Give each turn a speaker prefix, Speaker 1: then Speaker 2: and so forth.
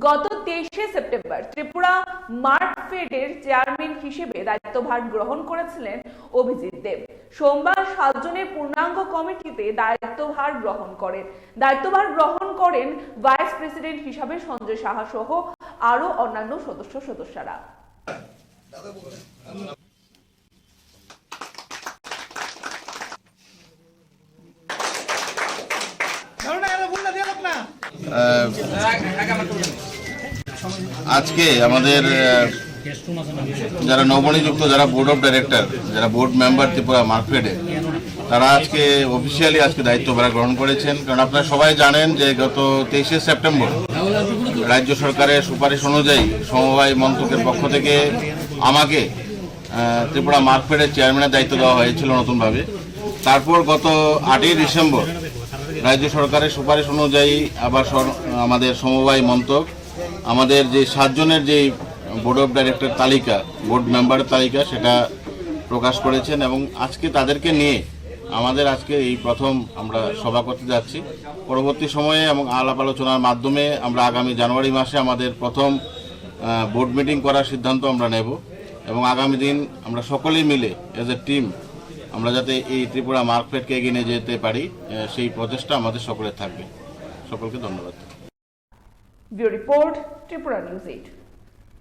Speaker 1: গত 23শে September Tripura মার্কফেডের chairman হিসেবে দায়িত্বভার গ্রহণ করেছিলেন অভিজিৎ দেব। সোমবার 7 জনের পূর্ণাঙ্গ কমিটিতে দায়িত্বভার গ্রহণ করেন ভাইস প্রেসিডেন্ট হিসাবে সঞ্জয় সাহা সহ আরো অন্যান্য সদস্যরা।
Speaker 2: আজকে আমাদের যারা নবনিযুক্ত যারা বোর্ড অফ ডাইরেক্টর যারা বোর্ড মেম্বার ত্রিপুরা মার্কফেডে তারা আজকে অফিসিয়ালি আজকে দায়িত্বভার গ্রহণ করেছেন। কারণ আপনারা সবাই জানেন যে গত 23শে সেপ্টেম্বর রাজ্য সরকারের সুপারিশ অনুযায়ী সমবায় মন্ত্রকের পক্ষ থেকে আমাকে ত্রিপুরা মার্কফেডের চেয়ারম্যানের দায়িত্ব দেওয়া হয়েছিল নতুনভাবে। তারপর গত 8ই ডিসেম্বর রাজ্য সরকারের সুপারিশ অনুযায়ী আবার আমাদের সমবায় মন্ত্রক আমাদের যে 7 জনের যে বোর্ড অফ ডাইরেক্টর তালিকা বোর্ড মেম্বারের তালিকা সেটা প্রকাশ করেছেন এবং আজকে তাদেরকে নিয়ে আমাদের আজকে এই প্রথম আমরা সভা করতে যাচ্ছি। পরবর্তী সময়ে এবং আলাপ আলোচনার মাধ্যমে আমরা আগামী জানুয়ারি মাসে আমাদের প্রথম বোর্ড মিটিং করার সিদ্ধান্ত আমরা নেব এবং আগামী দিন আমরা সকলেই মিলে এজ এ টিম আমরা যাতে এই ত্রিপুরা মার্কফেডকে এগিয়ে নিয়ে যেতে পারি সেই প্রচেষ্টা আমাদের সকলের থাকবে। সকলকে ধন্যবাদ।
Speaker 1: Bureau report, Tripura news 8।